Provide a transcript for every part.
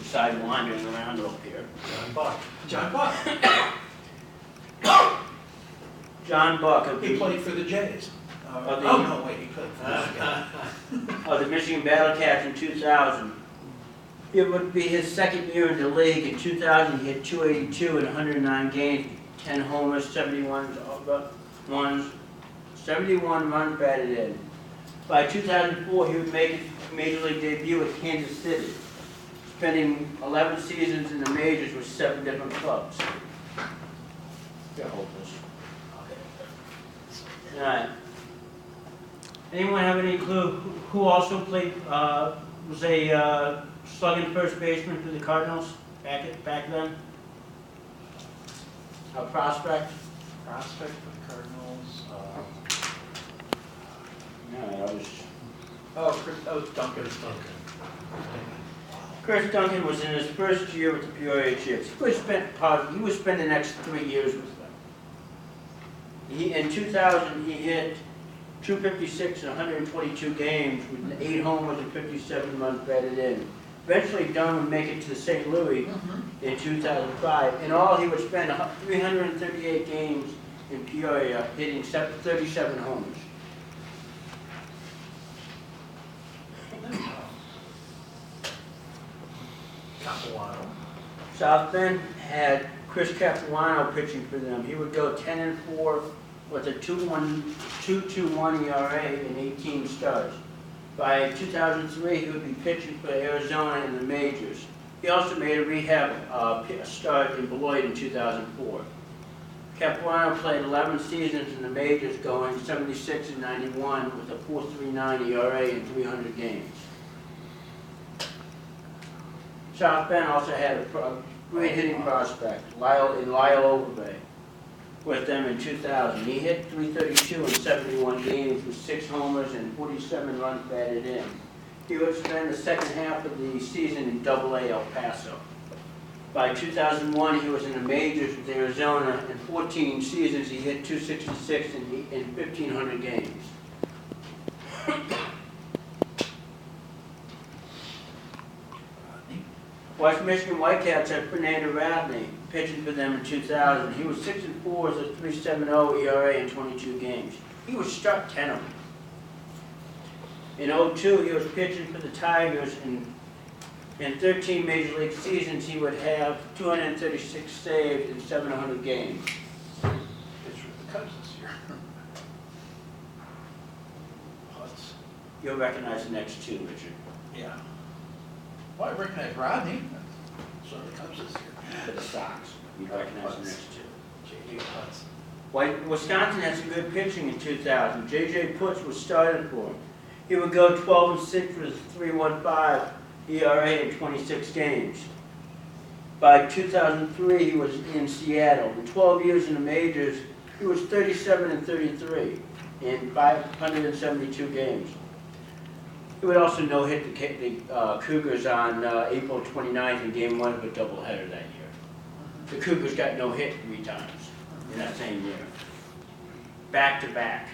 decide wandering around up here. John Buck. John Buck. John Buck. He played for the Jays. Oh, no, wait, he played for Michigan. Of the Michigan Battle Cats in 2000. It would be his second year in the league. In 2000, he hit 282 in 109 games, 10 homers, 71 runs batted in. By 2004, he would make his major league debut at Kansas City, spending 11 seasons in the majors with 7 different clubs. They're hopeless. All right. Anyone have any clue who also played, was a slugging first baseman for the Cardinals back then? A prospect? Prospect for the Cardinals. No, I was... Duncan. Chris Duncan was in his first year with the Peoria Chips. He would spend the next 3 years with them. In 2000, he hit 256 in 122 games with 8 homers and 57 runs batted in. Eventually, Dunn would make it to St. Louis in 2005. In all, he would spend 338 games in Peoria, hitting 37 homers. Capuano. South Bend had Chris Capuano pitching for them. He would go 10-4 with a 2.21 ERA and 18 starts. By 2003, he would be pitching for Arizona in the majors. He also made a rehab start in Beloit in 2004. Capuano played 11 seasons in the majors, going 76 and 91 with a 4.39 ERA in 300 games. South Bend also had a great hitting prospect, Lyle Overbay, with them in 2000. He hit 332 in 71 games with 6 homers and 47 runs batted in. He would spend the second half of the season in Double-A El Paso. By 2001, he was in the majors with Arizona. In 14 seasons, he hit 266 in 1,500 games. West Michigan Whitecaps had Fernando Radney pitching for them in 2000. He was 6-4 with a 3.70 ERA in 22 games. He was struck 10 of them. In 2002, he was pitching for the Tigers. In 13 Major League seasons, he would have 236 saves in 700 games. Pitched for the Cubs this year. Putz. You'll recognize the next two, Richard. Yeah. Well, I recognize Rodney. So the Cubs this year. For the Sox. You recognize the next two. J.J. Putz. Wisconsin had some good pitching in 2000. J.J. Putz was starting for him. He would go 12-6 with a 3.15 ERA in 26 games. By 2003, he was in Seattle. In 12 years in the majors, he was 37-33 in 572 games. He would also no-hit the Cougars on April 29th in Game 1 of a doubleheader that year. The Cougars got no-hit 3 times in that same year. Back-to-back.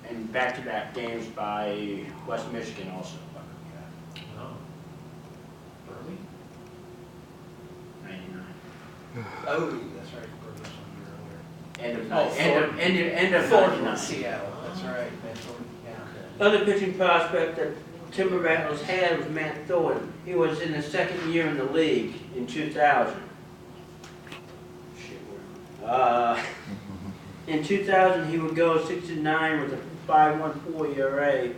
And back-to-back games by West Michigan also. No. Burley? 99. Oh, that's right. Burley was 1 year earlier. End of Ford 99. Seattle. That's right. Yeah. Other pitching prospect that Timber Rattlers had was Matt Thornton. He was in his second year in the league in 2000. In 2000, he would go 6-9 with a 5.14 ERA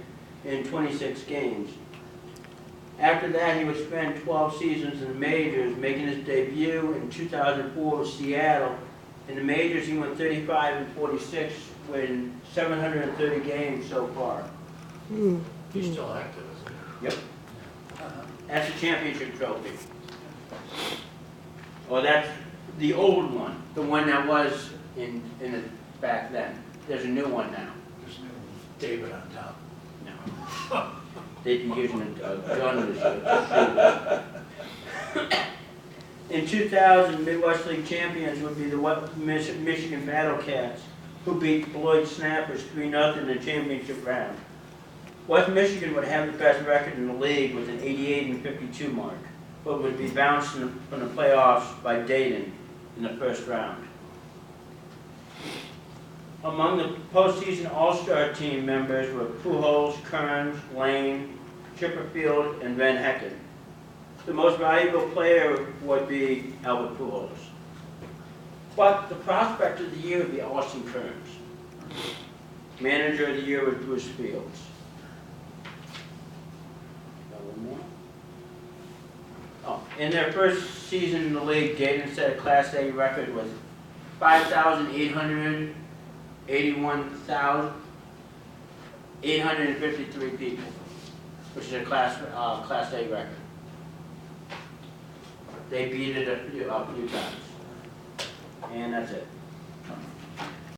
in 26 games. After that, he would spend 12 seasons in the majors, making his debut in 2004 with Seattle. In the majors, he went 35-46, winning 730 games so far. He's still active, isn't he? Yep. That's a championship trophy. Well, that's the old one, the one that was in the back then. There's a new one now. There's no David on top. No. They'd be using a gun to shoot. In 2000, Midwest League champions would be the Michigan Battle Cats, who beat Beloit Snappers 3-0 in the championship round. West Michigan would have the best record in the league with an 88-52 mark. but would be bounced from the playoffs by Dayton in the first round. Among the postseason All-Star team members were Pujols, Kearns, Lane, Chipperfield, and Van Hecken. The most valuable player would be Albert Pujols. But the prospect of the year would be Austin Kearns. Manager of the year was Bruce Fields. Got one more? Oh, in their first season in the league, Dayton set a Class A record with 5,881,853 people, which is a Class A record. They beat it a few times. And that's it.